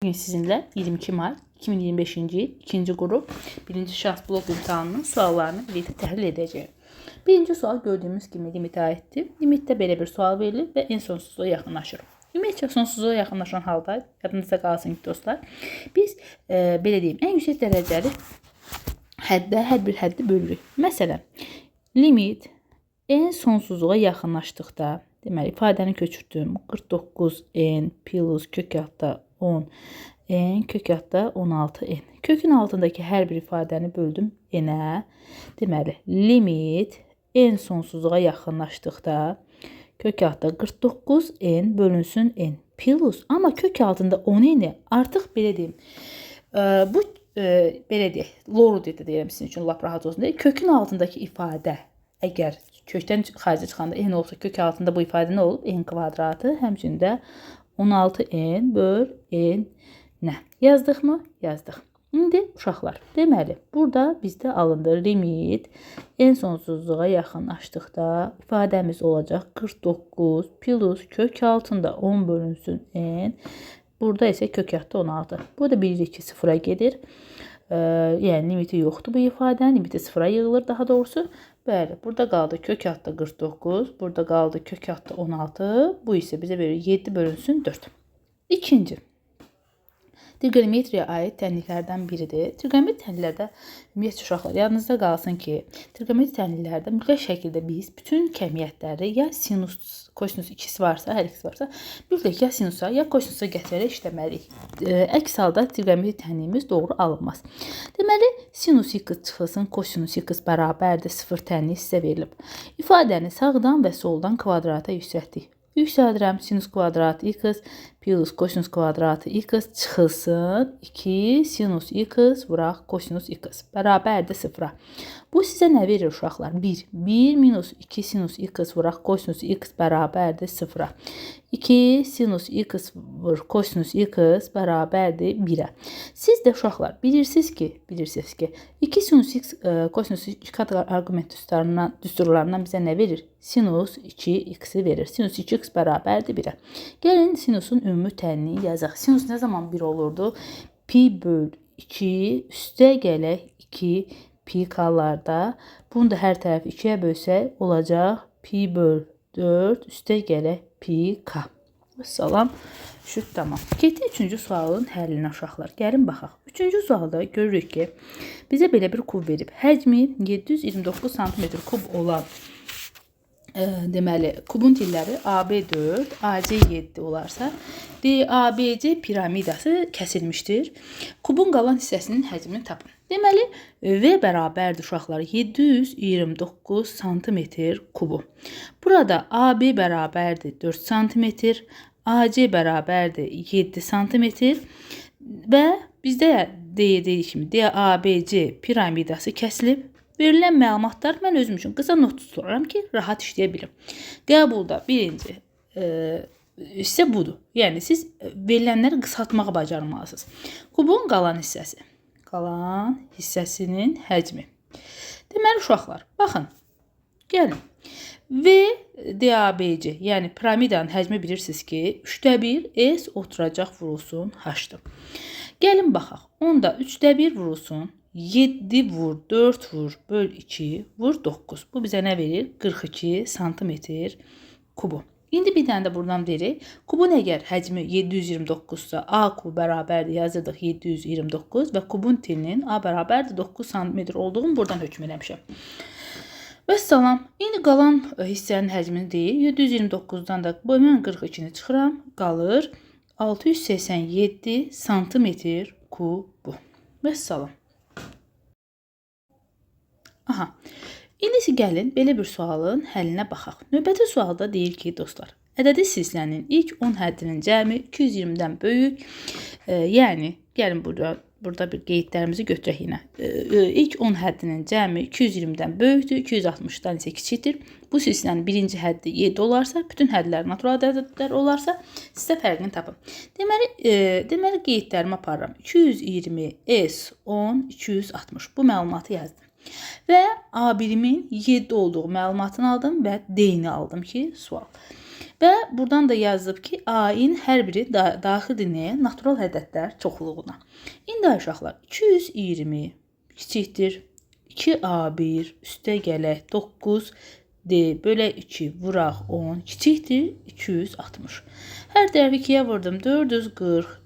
Bugün sizinle 22 Mart 2025-ci il 2-ci qrup 1-ci şans blok imtahanının suallarını birlikte təhlil edəcəyim. Birinci sual gördüğümüz kimi limitə aiddir. Limitdə belə bir sual verilir və en sonsuzluğa yaxınlaşır. Ümumiyyətlə sonsuzluğa yaxınlaşan halda yadınızda qalsın ki dostlar, biz belə deyim, ən yüksək dərəcəli hər bir həddi bölürük. Məsələn, limit en sonsuzluğa yaxınlaşdıqda, deməli ifadəni köçürdüm. 49n plus kökəltdə 10 n kökəltdə 16 n. Kökün altındakı hər bir ifadəni böldüm n-ə. Deməli, limit en sonsuzluğa yaxınlaşdıqda kökəltdə 49 n bölünsün n plus. Amma kök altında 10 n artıq belə deyim. Bu belə deyək, loru deyirəm sizin üçün lap rahat olsun deyə. Kökün altındakı ifadə əgər kökdən xaricə çıxanda n olsa, kök altında bu ifadə nə olub? N kvadratı, həmçində 16n böl n nə? Yazdıq mı? Yazdıq. İndi uşaqlar, deməli, burada bizdə alındı limit en sonsuzluğa yaxınlaşdıqda ifadəmiz olacaq 49 plus kök altında 10 bölünsün n. Burada isə kök altında 16. Burada bilirik ki, sıfıra gedir. Yəni limiti yoxdur bu ifadənin. Limiti sıfıra yığılır daha doğrusu. Bəli, burada qaldı kök altında 49. Burada qaldı kök altında 16. Bu isə bizə verir 7 bölünsün 4. İkinci. Trigonometriyə aid tənliklərdən biridir. Trigonometri tənliklərdə ümumiyyətlə uşaqlar yadınızda qalsın ki, trigonometri tənliklərdə mütləq şəkildə biz bütün kəmiyyətləri ya sinus, kosinus ikisi varsa, hər ikisi varsa, mütləq ya sinusa, ya kosinusa gətirərək işləməliyik. Əks halda trigonometri tənliyimiz doğru alınmaz. Deməli, sinus x çıxılsın, kosinus x bərabərdir 0 tənliyi sizə verilib. İfadəni sağdan və soldan kvadrata yüksəltdik. Yüksəldirəm sinus kvadratı x plus kosinus kvadratı x çıxılsın 2 sinus x vuraq kosinus x bərabərdir 0-a. Bu sizə nə verir uşaqlar? 1. 1 minus 2 sinus x vuraq kosinus x bərabərdir 0-a. 2 sinus x vur kosinus x bərabərdir 1-ə. Siz də uşaqlar bilirsiniz ki 2 sinus x kosinus x arqument düsturlarından bizə nə verir? Sinus 2x verir. Sinus 2x bərabərdir 1-ə. Gəlin sinusun ümumi tənliyi yazaq. Sinus nə zaman 1 olurdu? Pi böl 2 üstə gələk 2 pi kallarda. Bunu da hər tərəfi 2-yə bölsək olacaq pi böl 4 üstə gələk pi k. Salam. Şüt tamam. Getdik 3-cü sualın həllinə uşaqlar. Gəlin baxaq. 3-cü sualda görürük ki, bizə belə bir kub verib. Həcmi 729 cm kub olan deməli, kubun tilləri AB4, AC7 olarsa, DABC piramidası kəsilmişdir. Kubun qalan hissəsinin həcmini tapın. Deməli, V bərabərdir uşaqlar 729 cm kubu. Burada AB bərabərdir 4 cm, AC bərabərdir 7 cm və bizdə dediyi kimi DABC piramidası kəsilib. Verilən məlumatlar mən özüm üçün qısa not tuturam ki, rahat işləyə bilim. Qəbulda birinci hissə budur. Yəni, siz verilənləri qısaltmağı bacarmalısınız. Kubun qalan hissəsi. Qalan hissəsinin həcmi. Deməli, uşaqlar, baxın, gəlin. V DABC, yəni piramidanın həcmi bilirsiniz ki, 3/1 S oturacaq vurulsun H-dır. Gəlin baxaq, onda 3/1 vurulsun 7 vur 4 vur böl 2 vur 9. Bu bizə nə verir? 42 cm kubu. İndi bir dənə də buradan verir. Kubun əgər həcmi 729-sa A kubu bərabərdir yazırdıq 729 və kubun tilinin A bərabərdir 9 cm olduğunu buradan hökm eləmişəm. Və salam. İndi qalan hissənin həcmini deyir. 729-dan da mən 42-ni çıxıram. Qalır 687 cm kubu. Və salam. Aha. İndi gəlin belə bir sualın həllinə baxaq. Növbəti sualda deyir ki, dostlar, ədədi silsilənin ilk 10 həddinin cəmi 220-dən böyük. Yəni, gəlin burada bir qeydlərimizi götürək yenə. İlk 10 həddinin cəmi 220-dən böyükdür, 260-dan isə kiçikdir. Bu silsilənin birinci həddi 7 olarsa, bütün həddlər natural ədədlər olarsa, sizə fərqini tapın. Deməli qeydlərimi aparıram. 220 S10 260. Bu məlumatı yazdım. Və A birimin 7 olduğu məlumatını aldım və D-ni aldım ki, sual. Və buradan da yazılıb ki, A-in hər biri daxildir nəyə? Natural ədədlər çoxluğuna. İndi uşaqlar 220 kiçikdir 2A1 üstə gələk 9D bölək 2 vuraq 10 kiçikdir 260. Hər tərəfi 2-yə vurdum 440.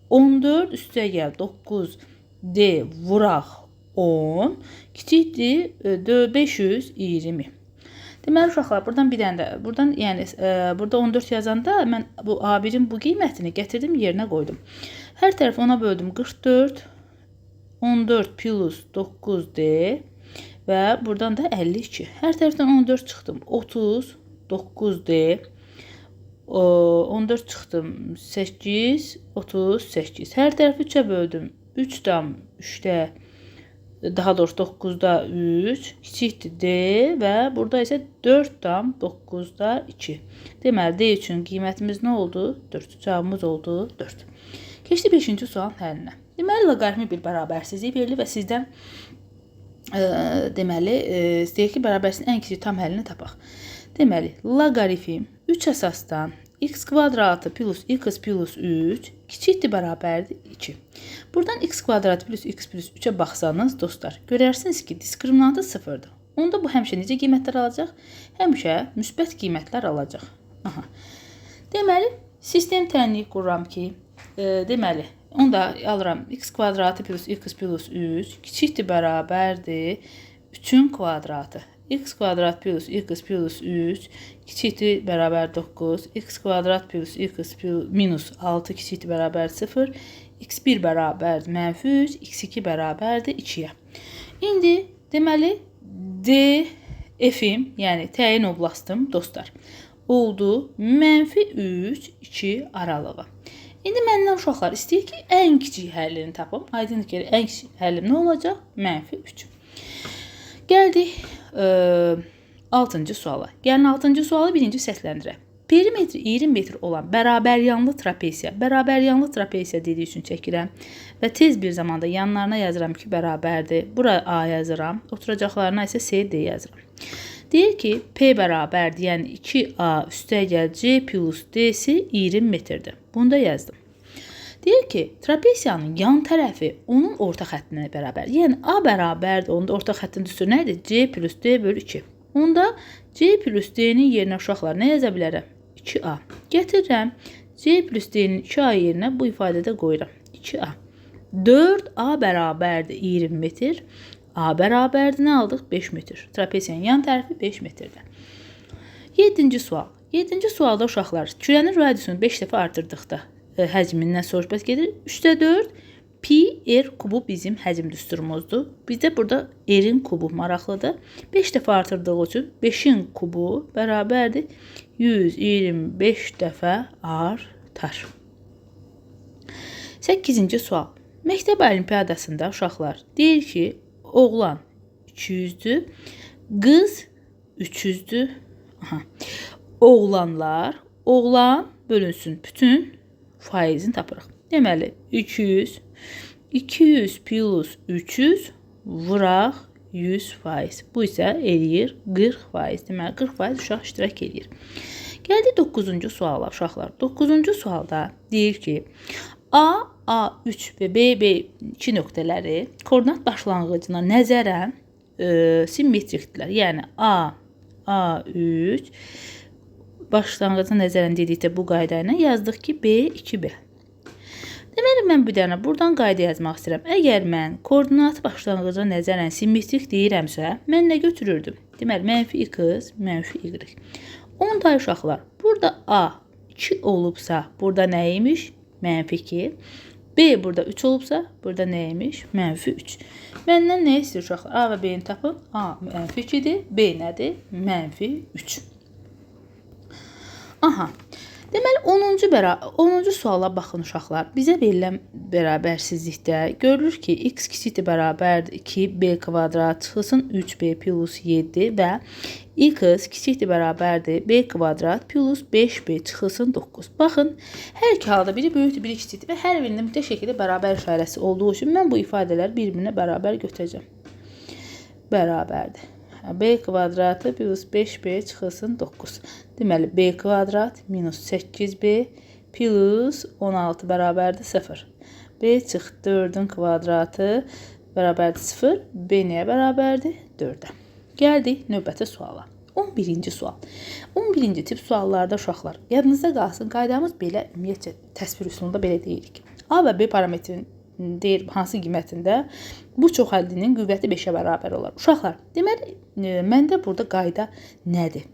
14 üstə gəl 9D vuraq 10 kiçikdir 520. Deməli uşaqlar buradan bir dənə də burada 14 yazanda mən bu A1-in bu qiymətini gətirdim yerinə qoydum. Hər tərəfi 10-a böldüm 44 14 plus 9D və buradan da 52. Hər tərəfdən 14 çıxdım 30 9D 14 çıxdım 8 38. Hər tərəfi 3-ə böldüm 3'dan 3'də daha doğrusu 9'da 3 kiçikdir D və burada isə 4'dan 9'da 2. Deməli D üçün qiymətimiz nə oldu? 4. Cavabımız oldu 4. Keçdi 5-ci sualın həllinə. Deməli loqaritmik bir bərabərsizlik verilir və sizdən istəyir ki, bərabərsizliyin ən kiçik tam həllini tapaq. Deməli loqaritm 3 əsasdan x kvadratı plus x plus 3 kiçikdir bərabərdir 2. Buradan x kvadratı plus x plus 3'ə baxsanız dostlar, görərsiniz ki, diskriminantı 0'dır. Onda bu həmişə necə qiymətlər alacaq? Həmişə müsbət qiymətlər alacaq. Aha. Deməli, sistem tənliyi qururam ki, onda alıram x kvadratı plus x plus 3 kiçikdir bərabərdir 3'ün kvadratı. X kvadrat plus x plus 3 kiçikdir bərabər 9. X kvadrat plus x minus 6 kiçikdir bərabər 0. X1 bərabərdir mənfi 3. X2 bərabərdir 2'yə. İndi deməli D F'im, yəni təyin oblastım dostlar, oldu mənfi 3 2 aralığı. İndi məndən uşaqlar istəyir ki, ən kiçik həllini tapım. Aydındır ki, ən kiçik həllim nə olacaq? Mənfi 3. Gəldik 6-cı suala. Gəlin 6-cı sualı birinci səsləndirək. Perimetri 20 metr olan bərabəryanlı trapesiya dediyi üçün çəkirəm və tez bir zamanda yanlarına yazıram ki, bərabərdir. Bura A yazıram, oturacaqlarına isə C, D yazıram. Deyir ki, P bərabərdir, yəni 2A üstə gəl C plus D'si 20 metrdir. Bunu da yazdım. Deyir ki, trapesiyanın yan tərəfi onun orta xəttinə bərabər. Yəni A bərabərdir, onda orta xəttin düstur nədir? C plus D bölü 2. Onda C plus D-nin yerinə uşaqlar nə yaza bilərəm? 2A. Gətirirəm. C plus D-nin 2A yerinə bu ifadədə qoyuram. 2A. 4A bərabərdir 20 metr. A bərabərdir nə aldıq? 5 metr. Trapesiyanın yan tərəfi 5 metrdir. 7-ci sual. 7-ci sualda uşaqlar kürənin radiusunu 5 dəfə artırdıqda həcmindən soruşbət gedir. 3'də 4 pi r kubu bizim həcm düsturumuzdur. Bizdə burada r'in kubu maraqlıdır. 5 dəfə artırdığı üçün 5'in kubu bərabərdir 125 dəfə artar. 8-ci sual. Məktəb olimpiadasında uşaqlar deyir ki, oğlan 200'dür, qız 300'dür. Oğlan bölünsün bütün faizini tapırıq. Deməli 200 plus 300 vuraq 100%. Bu isə eləyir 40%. Deməli 40% uşaq iştirak eləyir. Gəldi 9-cu suala uşaqlar. 9-cu sualda deyir ki, A3 və B2 nöqtələri koordinat başlanğıcına nəzərən simmetrikdirlər. Yəni A3 başlanğıcına nəzərən dedikdə bu qayda ilə yazdıq ki, B2B. Deməli, mən bir dənə buradan qayda yazmaq istəyirəm. Əgər mən koordinat başlanğıcına nəzərən simmetrik deyirəmsə, mən nə götürürdüm? Deməli, mənfi x, mənfi y. Onda uşaqlar, burada A 2 olubsa, burada nə imiş? Mənfi 2. B burada 3 olubsa, burada nə imiş? Mənfi 3. Məndən nə istəyir uşaqlar? A və B-ni tapın. A mənfi 2-dir, B nədir? Mənfi 3. Aha. Deməli 10-cu suala baxın uşaqlar. Bizə verilən bərabərsizlikdə görülür ki, x kiçikdir bərabərdir 2b kvadrat çıxılsın 3b plus 7 və x kiçikdir bərabərdir b kvadrat plus 5b çıxılsın 9. Baxın, hər iki halda biri böyükdür, biri kiçikdir və hər birində mütləq şəkildə bərabər işarəsi olduğu üçün mən bu ifadələri bir-birinə bərabər götürəcəm. Bərabərdir. B kvadratı plus 5b çıxılsın 9. Deməli, b kvadrat minus 8b plus 16 bərabərdir 0. b çıx 4-ün kvadratı bərabərdir 0. b nəyə bərabərdir? 4-ə. Gəldik növbəti suala. 11-ci sual. 11-ci tip suallarda uşaqlar, yadınızda qalsın, qaydamız belə, ümumiyyətcə, təsvir üsulunda belə deyirik. A və B parametrin deyir hansı qiymətində bu çox həllinin qüvvəti 5-ə bərabər olar. Uşaqlar, deməli, məndə burada qayda nədir?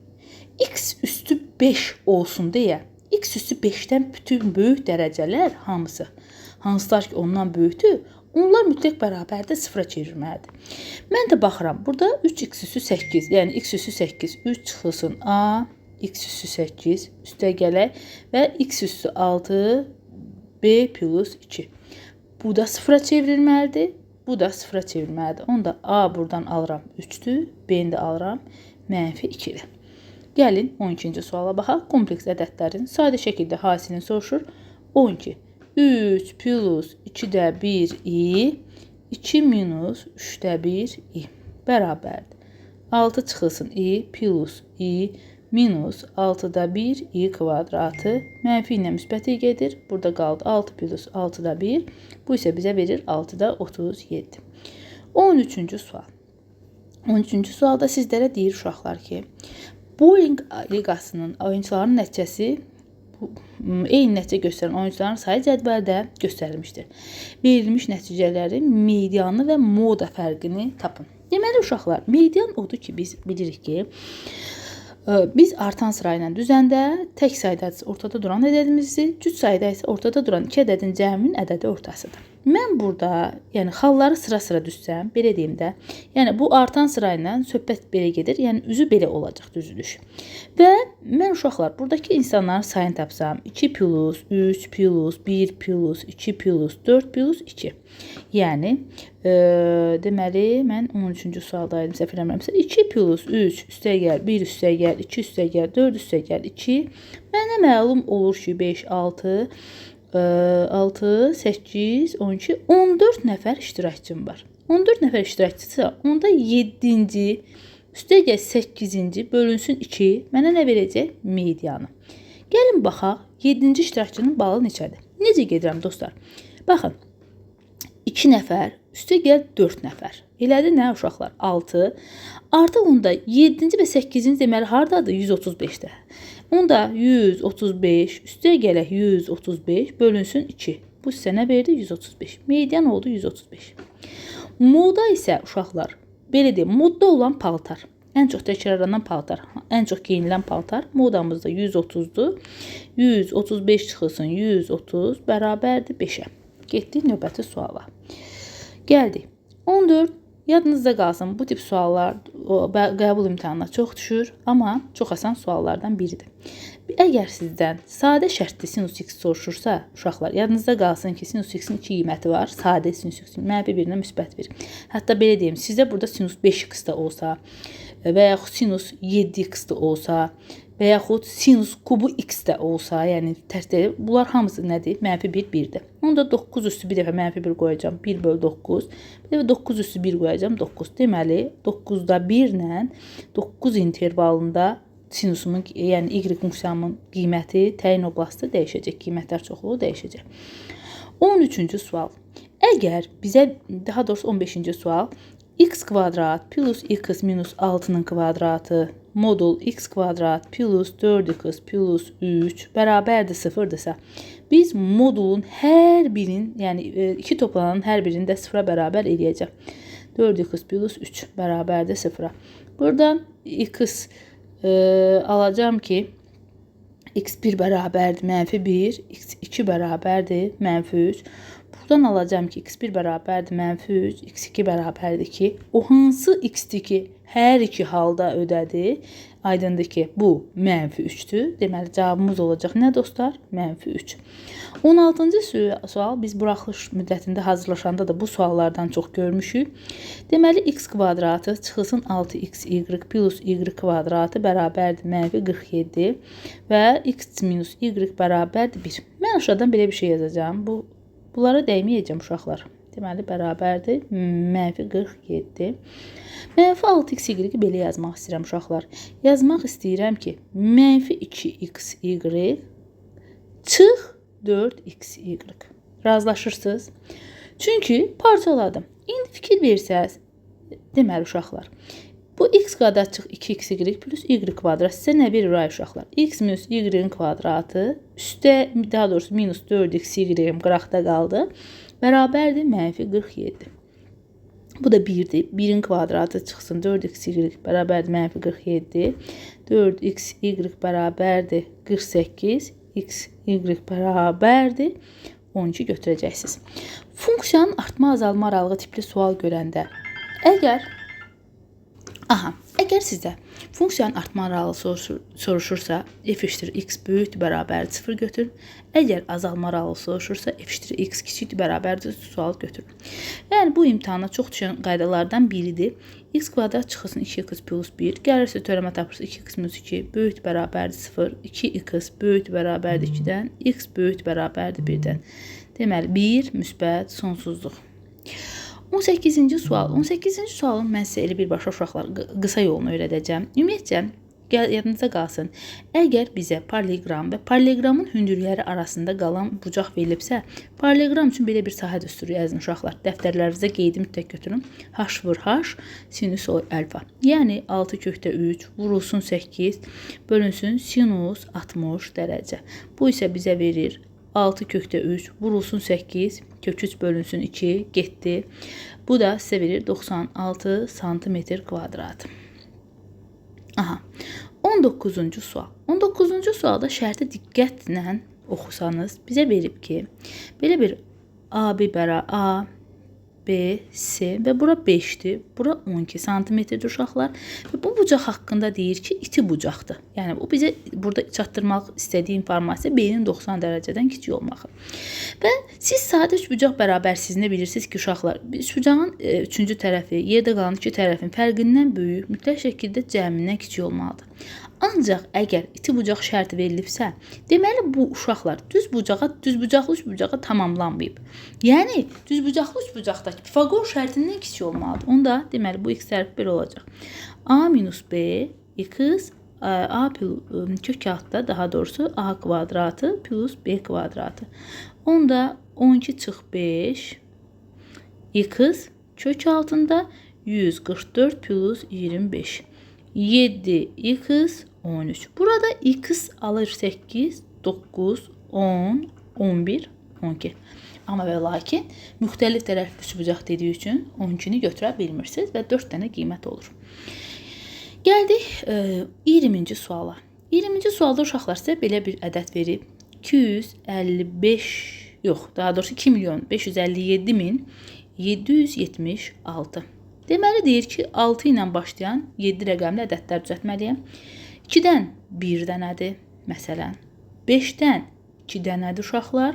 X üstü 5 olsun deyə, X üstü 5-dən bütün böyük dərəcələr hansılar ki ondan böyükdür, onlar mütləq bərabərdə 0-a çevrilməlidir. Mən də baxıram, burada 3x üstü 8, yəni x üstü 8, 3 çıxılsın a, x üstü 8 üstə gələk və x üstü 6, b plus 2. Bu da 0-a çevrilməlidir, bu da 0-a çevrilməlidir. Onda a buradan alıram 3-dür, b-ni də alıram -2-dir. Gəlin 12-ci suala baxaq. Kompleks ədədlərin sadə şəkildə hasilini soruşur. 12. 3 plus 2-də 1 i, 2 minus 3-də 1 i bərabərdir. 6 çıxılsın i plus i minus 6-da 1 i kvadratı mənfi ilə müsbəti gedir. Burada qaldı 6 plus 6-da 1. Bu isə bizə verir 6-da 37. 13-cü sual. 13-cü sualda sizlərə deyir uşaqlar ki, bowling liqasının oyuncuların nəticəsi eyni nəticə göstərən oyuncuların sayı cədvəldə göstərilmişdir. Verilmiş nəticələrin medianı və moda fərqini tapın. Deməli uşaqlar, median odur ki, biz bilirik ki, biz artan sırayla düzəndə tək sayda ortada duran ədədimizdir, cüt sayda isə ortada duran 2 ədədin cəminin ədədi ortasıdır. Mən burada, yəni xalları sıra-sıra düzsəm, belə deyim də, yəni bu artan sırayla söhbət belə gedir, yəni üzü belə olacaq düzülüş. Və mən uşaqlar, buradakı insanların sayını tapsam, 2 plus, 3 plus, 1 plus, 2 plus, 4 plus, 2. Yəni, deməli, mən 13-cü sualdaydım, səhv eləmirəmsə, 2 plus 3 üstəgəl, 1 üstəgəl, 2 üstəgəl, 4 üstəgəl, 2. Mənə məlum olur ki, 5, 6, 8, 12, 14 nəfər iştirakçım var. 14 nəfər iştirakçısı, onda 7-ci, üstəgəl 8-ci bölünsün 2, mənə nə verəcək? Medianı. Gəlin baxaq, 7-ci iştirakçının balı neçədir? Necə gedirəm dostlar? Baxın, 2 nəfər, üstəgəl 4 nəfər. Elədi nə uşaqlar? 6. Artıq onda 7-ci və 8-ci deməli hardadır? 135-də. Onda 135, üstəyə gələk 135 bölünsün 2. Bu sizə nə verdi? 135. Median oldu 135. Moda isə uşaqlar, belə deyim, modda olan paltar. Ən çox təkrarlanan paltar, ən çox geyinilən paltar modamızda 130-dur. 135 çıxılsın 130 bərabərdir 5-ə. Getdik növbəti suala. Gəldik. 14. Yadınızda qalsın, bu tip suallar qəbul imtahanına çox düşür, amma çox asan suallardan biridir. Əgər sizdən sadə şərtli sinus x soruşursa, uşaqlar, yadınızda qalsın ki, sinus x-in 2 qiyməti var. Sadə sinus x-in -1-nə müsbət 1. Hətta belə deyim, sizdə burada sinus 5x da olsa və yaxud sinus 7x da olsa və yaxud sinus kubu x də olsa, yəni tərsdə, bunlar hamısı nədir? -1, 1-dir. Onda 9 üstü bir dəfə -1 qoyacam, 1 bölü 9. Bir dəfə 9 üstü 1 qoyacam, 9. Deməli, 9-da 1 ilə 9 intervalında sinusumun, yəni y funksiyamın qiyməti təyin oblastı dəyişəcək, qiymətlər çoxluğu dəyişəcək. 13-cü sual. Əgər bizə, daha doğrusu 15-ci sual, x kvadrat plus x minus 6-nın kvadratı modul x kvadrat plus 4x plus 3 bərabərdir 0-dırsa, biz modulun hər birinin, yəni 2 toplanan hər birini də 0-a bərabər eləyəcək. 4x plus 3 bərabərdir 0-a. Buradan x alacağım ki, x1 bərabərdir -1, x2 bərabərdir -3. Buradan alacağım ki, x1 bərabərdir -3, x2 bərabərdir 2. O hansı x-dir ki, hər iki halda ödədi? Aydındır ki, bu -3-dür. Deməli, cavabımız olacaq nə dostlar? -3. 16-cı sual, biz buraxılış müddətində hazırlaşanda da bu suallardan çox görmüşük. Deməli, x kvadratı çıxılsın 6xy plus y kvadratı bərabərdir -47 və x minus y bərabərdir 1. Mən aşağıdan belə bir şey yazacağım. Bunlara dəyməyəcəm uşaqlar. Deməli, bərabərdir -47. -6xy belə yazmaq istəyirəm uşaqlar. Yazmaq istəyirəm ki, -2xy çıx 4xy. Razılaşırsınız? Çünki parçaladım. İndi fikir versəz, deməli uşaqlar, bu x kvadrat çıx 2xy plus y kvadrat sizə nə verir ay uşaqlar? X minus y-in kvadratı üstə, daha doğrusu minus 4xy qıraqda qaldı. Bərabərdir -47. Bu da 1'dir. 1'in kvadratı çıxsın 4xy bərabərdir -47. 4xy bərabərdir 48. xy bərabərdir 12 götürəcəksiniz. Funksiyanın artma azalma aralığı tipli sual görəndə əgər sizə funksiyanın artma aralığı soruşursa f eşittir x böyükdür bərabərdir 0 götürün. Əgər azalma aralığı soruşursa f eşittir x kiçikdir bərabərdir sual götürün. Yəni bu imtahana çox düşən qaydalardan biridir. X kvadrat çıxılsın 2x plus 1. Gəlirsə törəmə tapırsa 2x minus 2 böyükdür bərabərdir 0. 2x böyükdür bərabərdir 2-dən. X böyükdür bərabərdir 1-dən. Deməli 1 müsbət sonsuzluq. 18-ci sual. 18-ci sualın mən sizə elə birbaşa uşaqlar qısa yolunu öyrədəcəm. Ümumiyyətcə, yadınızda qalsın. Əgər bizə paralleloqram və paralleloqramın hündürləri arasında qalan bucaq verilibsə, paralleloqram üçün belə bir sahə düsturu yazın uşaqlar. Dəftərlərinizə qeydi mütləq götürün. H vur H, sinüs alfa. Yəni 6/3 vurulsun 8, bölünsün sinus 60 dərəcə. Bu isə bizə verir 6/3 vurulsun 8, kök 3 bölünsün 2, getdi. Bu da sizə verir 96 santimetr kvadrat. 19-cu sual. 19-cu sualda şərti diqqətlə oxusanız bizə verib ki, belə bir AB bərabər A, B, C və bura 5-dir, bura 12 santimetrdir uşaqlar. Və bu bucaq haqqında deyir ki, iti bucaqdır. Yəni bu bizə burada çatdırmaq istədiyi informasiya B-nin 90 dərəcədən kiçik olmağı. Və siz sadə üçbucaq bərabərsizliyini bilirsiniz ki, uşaqlar, üçbucağın üçüncü tərəfi, yerdə qalan iki tərəfin fərqindən böyük, mütləq şəkildə cəmindən kiçik olmalıdır. Ancaq əgər iti bucaq şərti verilibsə, deməli bu uşaqlar düzbucaqlı üçbucağa tamamlanmayıb. Yəni düzbucaqlı üçbucaqdakı Pifaqor şərtindən kiçik olmalıdır. Onda deməli bu x tərəfi belə olacaq. A minus B x A kök altda daha doğrusu A kvadratı plus B kvadratı. Onda 12/5 x kök altında 144 plus 25. 7x 13. Burada x alır 8, 9, 10, 11, 12. Amma və lakin müxtəlif tərəfli üçbucaq dediyi üçün 12-ni götürə bilmirsiniz və 4 dənə qiymət olur. Gəldik 20-ci suala. 20-ci sualda uşaqlar sizə belə bir ədəd verib. 2,557.776. Deməli deyir ki, 6 ilə başlayan 7 rəqəmli ədədlər düzəltməliyəm. 2-dən 1 dənədir, məsələn. 5-dən 2 dənədir uşaqlar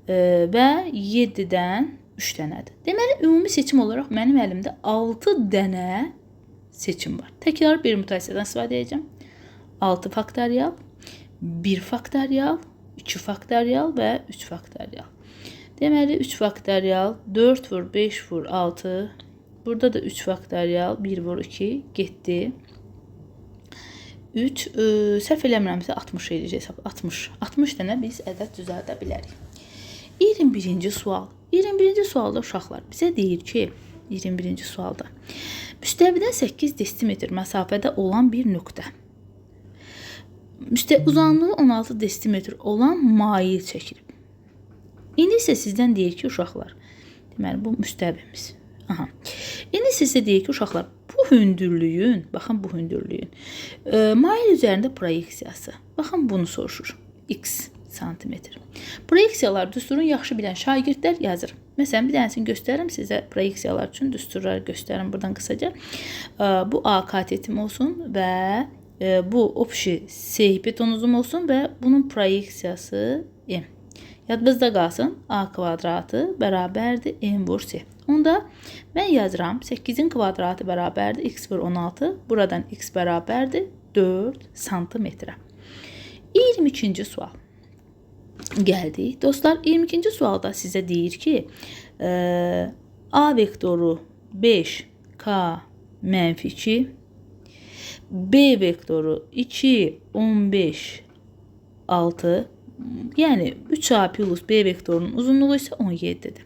və 7-dən 3 dənədir. Deməli, ümumi seçim olaraq mənim əlimdə 6 dənə seçim var. Təkrar permütasiyyadan istifadə edəcəm. 6 faktorial, 1 faktorial, 2 faktorial və 3 faktorial. Deməli, 3 faktorial, 4 vur, 5 vur, 6. Burada da 3 faktorial, 1 vur, 2, getdi. 3, səhv eləmirəmsə 60 eləyəcək. 60 dənə biz ədəd düzəldə bilərik. 21-ci sual. 21-ci sualda uşaqlar bizə deyir ki, 21-ci sualda müstəvidən 8 desimetr məsafədə olan bir nöqtə. Uzunluğu 16 desimetr olan mail çəkilib. İndi isə sizdən deyir ki, uşaqlar, deməli bu müstəvimiz. İndi sizə deyir ki, uşaqlar, bu hündürlüyün, baxın bu hündürlüyün mail üzərində proyeksiyası. Baxın bunu soruşur. X santimetr. Proyeksiyalar düsturun yaxşı bilən şagirdlər yazır. Məsələn, bir dənəsini göstərim sizə proyeksiyalar üçün düsturları göstərim buradan qısaca. Bu A katetim olsun və bu opşi S hipotenuzum olsun və bunun proyeksiyası M. Yadınızda qalsın, A kvadratı bərabərdir M vur S. Onda mən yazıram 8-in kvadratı bərabərdir x vur 16. Buradan x bərabərdir 4 santimetrə. 22-ci sual. Gəldik. Dostlar, 22-ci sualda sizə deyir ki, A vektoru 5K mənfi 2, B vektoru 2, 15, 6, yəni 3A plus B vektorunun uzunluğu isə 17-dir.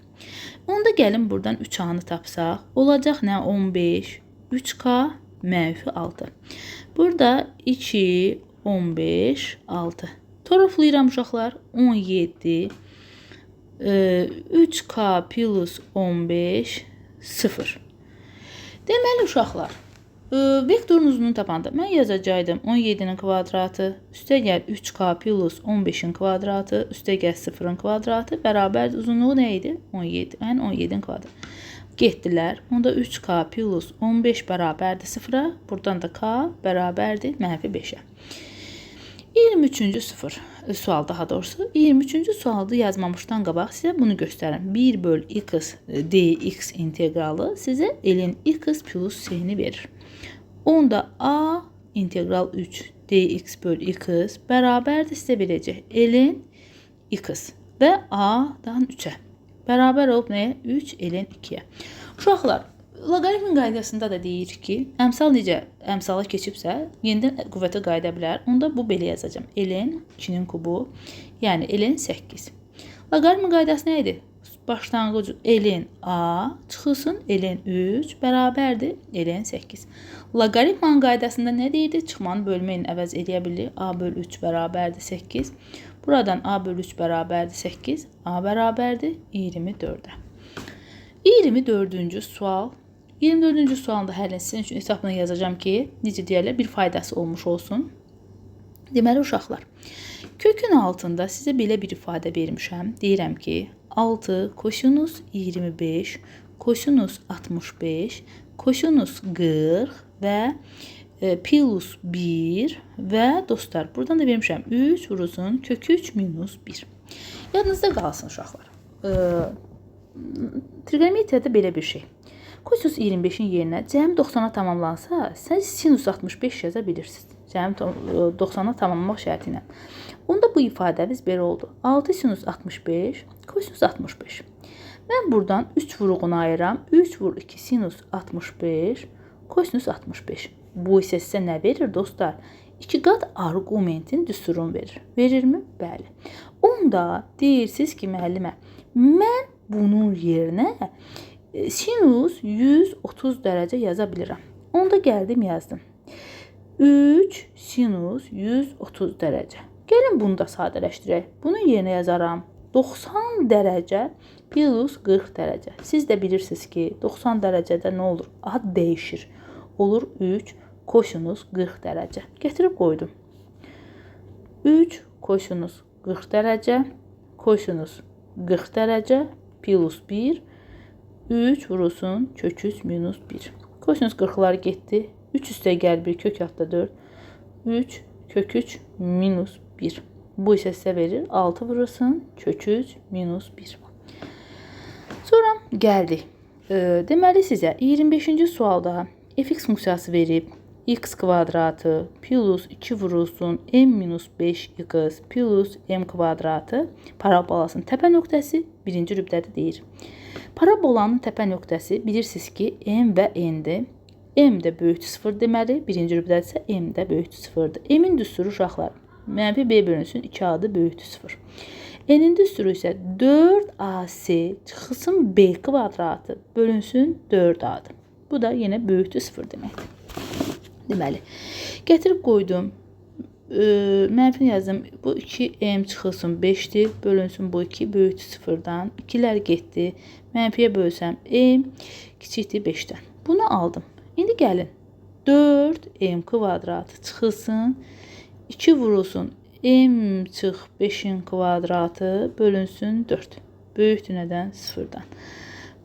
Onda gəlin buradan 3A'nı tapsaq, olacaq nə? 15, 3K mənfi 6. Burada 2, 15, 6. Toroflayıram uşaqlar. 17, 3K plus 15, 0. Deməli uşaqlar, vektorun uzunluğunu tapanda mən yazacaqdım 17-nin kvadratı, üstəgəl 3K plus 15-in kvadratı, üstəgəl 0-ın kvadratı bərabər uzunluğu nə idi? 17. Yəni 17-nin kvadratı. Getdilər. Onda 3K plus 15 bərabərdir 0-a. Buradan da K bərabərdir mənfi 5-ə. 23-cü sual, daha doğrusu 23-cü sualda yazmamışdan qabaq sizə bunu göstərim. 1 böl x dx integralı sizə ln x plus s-ni verir. Onda a integral 3 dx böl x bərabərdir sizə verəcək ln x və a-dan 3-ə. Bərabər olub nəyə? 3 ln 2-yə. Uşaqlar, loqaritmin qaydasında da deyir ki, əmsal necə əmsala keçibsə, yenidən qüvvətə qayıda bilər. Onda bu belə yazacağam. ln 2-nin kubu, yəni ln 8. Loqaritmin qaydası nə idi? Başlanğıc ln a çıxılsın ln 3 bərabərdir ln 8. Loqaritmanın qaydasında nə deyirdi? Çıxmanı bölmə ilə əvəz edə bilir. A böl 3 bərabərdir 8. Buradan a böl 3 bərabərdir 8. A bərabərdir 24-ə. 24-cü sual. 24-cü sualda həllini sizin üçün hesabına yazacağım ki, necə deyərlər, bir faydası olmuş olsun. Deməli uşaqlar, kökün altında sizə belə bir ifadə vermişəm. Deyirəm ki, 6 kosinus 25, kosinus 65, kosinus 40 və plus 1 və dostlar, buradan da vermişəm 3 vurulsun kök 3 minus 1. Yadınızda qalsın uşaqlar. Trigonometriyada belə bir şey. Kosinus 25-in yerinə cəmi 90-a tamamlansa, siz sinus 65 yaza bilirsiniz. Cəmi 90-a tamamlamaq şərti ilə. Onda bu ifadəmiz belə oldu. 6 sinus 65, kosinus 65. Mən buradan 3 vuruğunu ayıram. 3 vur 2 sinus 65, kosinus 65. Bu isə sizə nə verir dostlar? 2 qat arqumentin düsturunu verir. Verirmi? Bəli. Onda deyirsiniz ki, müəllimə, mən bunun yerinə sinus 130 dərəcə yaza bilirəm. Onda gəldim yazdım. 3 sinus 130 dərəcə. Gəlin bunu da sadələşdirək. Bunun yerinə yazaram. 90 dərəcə plus 40 dərəcə. Siz də bilirsiniz ki, 90 dərəcədə nə olur? Ad dəyişir. Olur 3 kosinus 40 dərəcə. Gətirib qoydum. 3 kosinus 40 dərəcə, kosinus 40 dərəcə plus 1, 3 vurulsun kök 3 minus 1. Kosinus 40'lar getdi. 3 üstə gəl 1 kök altda 4. 3 kök 3 minus 1. Bu isə sizə verir 6 vurulsun kök 3 minus 1. Sonra gəldik. Deməli sizə 25-ci sualda fx funksiyası verib. X kvadratı plus 2 vurulsun m minus 5x plus m kvadratı parabolasının təpə nöqtəsi birinci rübdədə deyir. Parabolanın təpə nöqtəsi bilirsiniz ki, m və n-dir. M də böyükdür 0 deməli, birinci rübdədə isə m də böyükdür 0-dır. M-in düsturu uşaqlar, mənfi b bölünsün 2a-dır böyükdür 0. N-in düsturu isə 4ac çıxılsın b kvadratı bölünsün 4a-dır. Bu da yenə böyükdür 0 deməkdir. Deməli, gətirib qoydum, mənfini yazdım, bu 2m çıxılsın 5-dir, bölünsün bu 2 böyükdür 0-dan, 2-lər getdi, mənfiyə bölsəm m kiçikdir 5-dən. Bunu aldım. İndi gəlin, 4m kvadratı çıxılsın, 2 vurulsun m çıx 5-in kvadratı bölünsün 4, böyükdür nədən? 0-dan.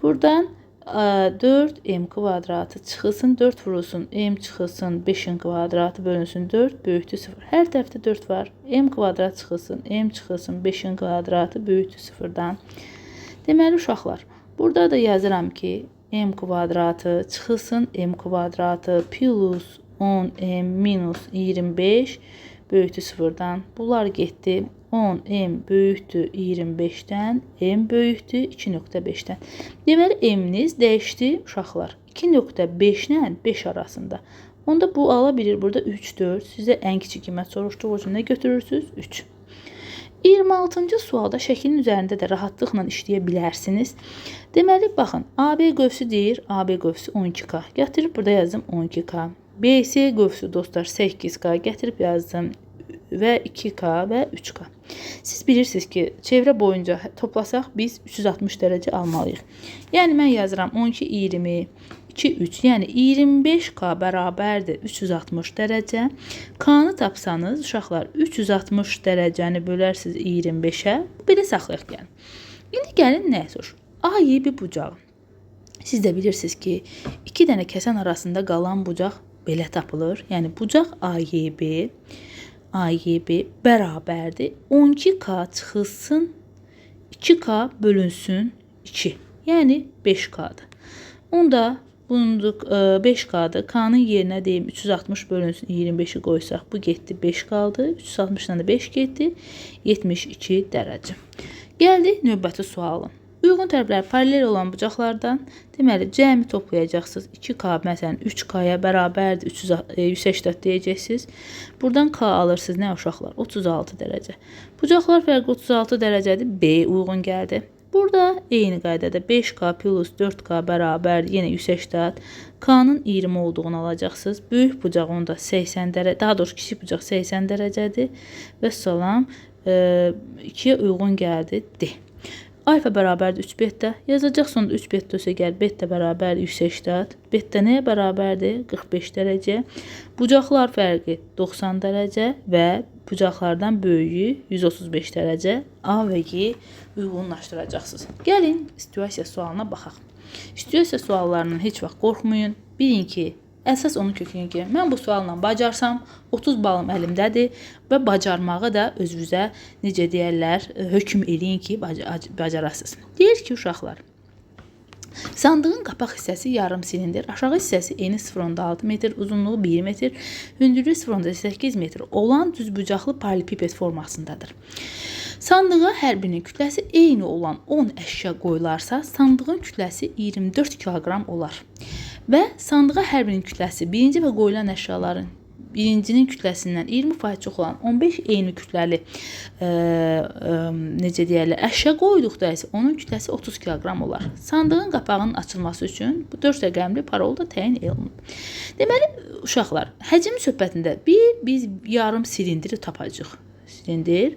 Buradan 4m kvadratı çıxılsın, 4 vurulsun, m çıxılsın, 5-in kvadratı bölünsün 4, böyükdür 0. Hər tərəfdə 4 var. M kvadrat çıxılsın, m çıxılsın, 5-in kvadratı böyükdür 0-dan. Deməli, uşaqlar, burada da yazıram ki, m kvadratı çıxılsın, m kvadratı plus 10m minus 25 böyükdür 0-dan. Bunlar getdi. 10 m böyükdür 25-dən, m böyükdür 2.5-dən. Deməli, m-niz dəyişdi uşaqlar. 2.5 ilə 5 arasında. Onda bu ala bilir burada 3, 4. Sizə ən kiçik qiymət soruşduğu üçün nə götürürsünüz? 3. 26-cı sualda şəklin üzərində də rahatlıqla işləyə bilərsiniz. Deməli, baxın, AB qövsü deyir, AB qövsü 12K. Gətirib burada yazdım 12K. BC qövsü dostlar 8K. Gətirib yazdım və 2K və 3K. Siz bilirsiniz ki, çevrə boyunca toplasaq biz 360 dərəcə almalıyıq. Yəni, mən yazıram 12, 20, 2, 3. Yəni, 25K bərabərdir 360 dərəcə. K-nı tapsanız, uşaqlar, 360 dərəcəni bölərsiniz 25-ə. Belə saxlayaq gəlin. İndi gəlin nəyə soruş? A-Y bir bucağı. Siz də bilirsiniz ki, 2 dənə kəsən arasında qalan bucaq belə tapılır. Yəni, bucaq AYB bərabərdir 12K çıxılsın 2K bölünsün 2. Yəni 5K'dır. Onda bunun 5K'dır. K'nın yerinə deyim 360 bölünsün 25'i qoysaq bu getdi 5 qaldı. 360'dan da 5 getdi 72 dərəcə. Gəldik növbəti sualın. Uyğun tərəflər paralel olan bucaqlardan deməli cəmi toplayacaqsınız. 2K məsələn 3K'ya bərabərdir 180 deyəcəksiniz. Buradan K alırsınız nə uşaqlar? 36 dərəcə. Bucaqlar fərqi 36 dərəcədir. B uyğun gəldi. Burada eyni qaydada 5K plus 4K bərabər yenə 180. K'nın 20 olduğunu alacaqsınız. Böyük bucaq onda 80 dərəcə, daha doğrusu kiçik bucaq 80 dərəcədir. Və salam 2-yə uyğun gəldi D. Alfa bərabərdir 3 beta. Yazacaq sonunda 3 beta olsa gəl. Beta bərabərdir 180. Beta nəyə bərabərdir? 45 dərəcə. Bucaqlar fərqi 90 dərəcə və bucaqlardan böyüyü 135 dərəcə. A və Y uyğunlaşdıracaqsınız. Gəlin situasiya sualına baxaq. Situasiya suallarından heç vaxt qorxmayın. Bilin ki, əsas onun kökünü ki, mən bu sualla bacarsam 30 balım əlimdədir və bacarmağı da özünüzə necə deyərlər, hökm eləyin ki, bacarasınız. Deyir ki, uşaqlar, sandığın qapaq hissəsi yarım silindir, aşağı hissəsi eni 0.6 metr, uzunluğu 1 metr, hündürlüyü 0.8 metr olan düzbucaqlı paralelipiped formasındadır. Sandığa hər birinin kütləsi eyni olan 10 əşya qoyularsa, sandığın kütləsi 24 kiloqram olar. Və sandığa hər birinin kütləsi birinci və qoyulan əşyaların birincinin kütləsindən 20% çox olan 15 eyni kütləli necə deyərlər, əşya qoyduqda isə onun kütləsi 30 kiloqram olar. Sandığın qapağının açılması üçün bu 4 rəqəmli parol da təyin olunub. Deməli, uşaqlar, həcm söhbətində biz yarım silindiri tapacağıq. Silindir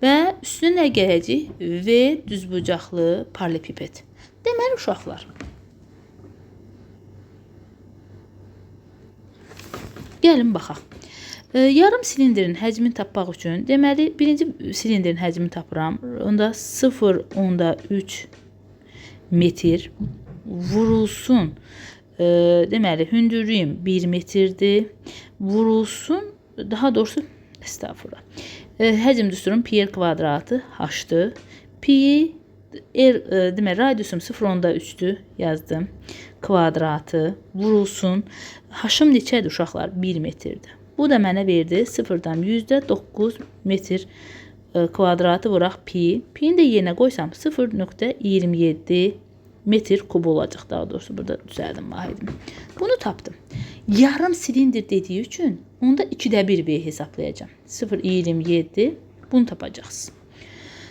və üstünə nə gələcək? V düzbucaqlı paralelipiped. Deməli, uşaqlar, gəlin baxaq. Yarım silindirin həcmini tapmaq üçün, deməli, birinci silindirin həcmini tapıram. Onda 0.3 metr vurulsun. Deməli, hündürlüyüm 1 metrdir. Vurulsun, daha doğrusu, estağfurullah. Həcm düsturum pi r kvadratı h-dır. Pi r, deməli, radiusum 0.3'dür, yazdım. Kvadratı vurulsun. H-ım neçədir uşaqlar? 1 metrdir. Bu da mənə verdi 0'dan %9 metr kvadratı vuraq pi. Pi'ni də yerinə qoysam 0.27 metr kub olacaq. Daha doğrusu burada düzəldim vahidimi. Bunu tapdım. Yarım silindir dediyi üçün onda 2'də 1 V hesablayacağım. 0.27 bunu tapacaqsınız.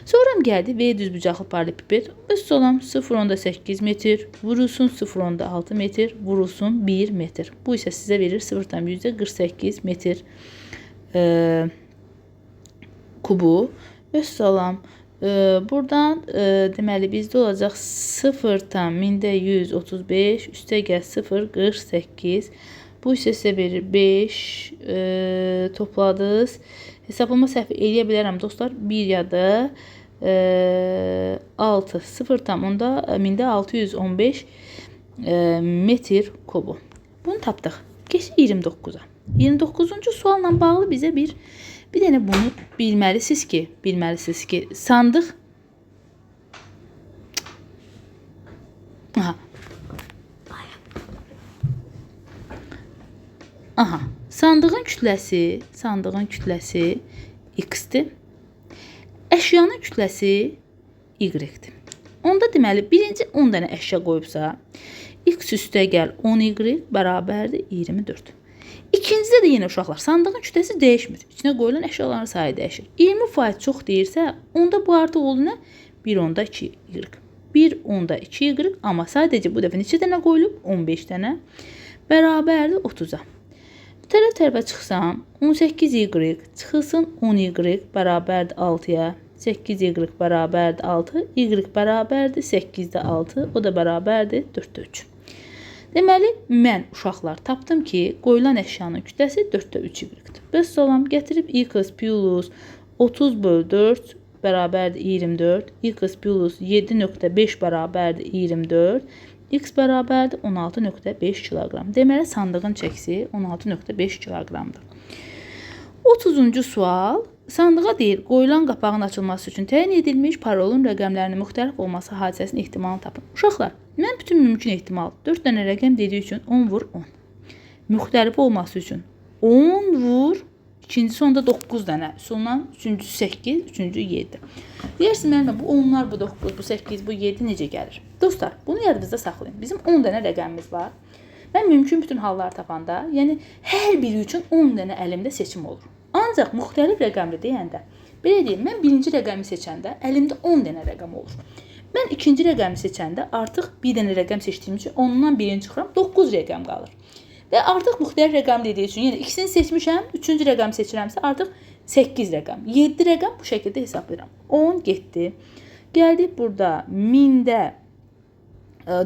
Sonra gəldi V düzbucaqlı paralelipiped. Üst olan 0.8 metr, vurulsun 0.6 metr, vurulsun 1 metr. Bu isə sizə verir 0.48 metr kubu. Üst olan buradan deməli bizdə olacaq 0.135 üstə gəl 0.48. Bu isə sizə verir 5 topladınız. Hesablama səhvi eləyə bilərəm dostlar. 1 ya da 6 0.615 metr kubu. Bunu tapdıq. Keçdik 29'a. 29-cu sualla bağlı bizə bir dənə bunu bilməlisiniz ki, sandıq Sandığın kütləsi x-dir. Əşyanın kütləsi y-dir. Onda deməli, birinci 10 dənə əşya qoyubsa, x üstə gəl 10y bərabərdir 24. İkincidə də yenə uşaqlar, sandığın kütləsi dəyişmir. İçinə qoyulan əşyaların sayı dəyişir. 20% çox deyirsə, onda bu artıq oldu nə? 1/2y. 1/2y, amma sadəcə bu dəfə neçə dənə qoyulub? 15 dənə. Bərabərdir 30-a. Tərəf-tərəfə çıxsam, 18y çıxılsın 10y bərabərdir 6-ya. 8y bərabərdir 6, y bərabərdir 8-də 6, o da bərabərdir 4-də 3. Deməli, mən uşaqlar tapdım ki, qoyulan əşyanın kütləsi 4-də 3y-dir. Bəs salam, gətirib x plus 30/4 bərabərdir 24, x plus 7.5 bərabərdir 24, x bərabərdir 16.5 kiloqram. Deməli, sandığın çəkisi 16.5 kiloqramdır. 30-cu sual. Sandığa deyir, qoyulan qapağın açılması üçün təyin edilmiş parolun rəqəmlərinin müxtəlif olması hadisəsinin ehtimalını tapın. Uşaqlar, mən bütün mümkün ehtimal 4 dənə rəqəm dediyi üçün 10 vur 10. Müxtəlif olması üçün 10 vur, ikincisi onda 9 dənə. Sondan üçüncüsü 8, üçüncü 7. Deyərsin, mənimlə bu 10'lar, bu 9, bu 8, bu 7 necə gəlir? Dostlar, bunu yadınızda saxlayın. Bizim 10 dənə rəqəmimiz var. Mən mümkün bütün halları tapanda, yəni hər biri üçün 10 dənə əlimdə seçim olur. Ancaq müxtəlif rəqəmli deyəndə, belə deyim, mən birinci rəqəmi seçəndə əlimdə 10 dənə rəqəm olur. Mən ikinci rəqəmi seçəndə artıq bir dənə rəqəm seçdiyim üçün ondan birini çıxıram, 9 rəqəm qalır. Və artıq müxtəlif rəqəm dediyi üçün, yəni ikisini seçmişəm, üçüncü rəqəmi seçirəmsə artıq 8 rəqəm, 7 rəqəm bu şəkildə hesablayıram. 10 getdi. Gəldik burada 1000-də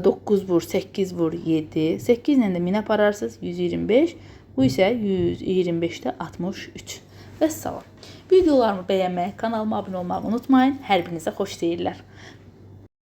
9 vur, 8 vur, 7. 8 ilə də 1000 apararsınız, 125. Bu isə 125-də 63. Vəssalam. Videolarımı bəyənmək, kanalıma abunə olmağı unutmayın. Hər birinizə xoş seyirlər.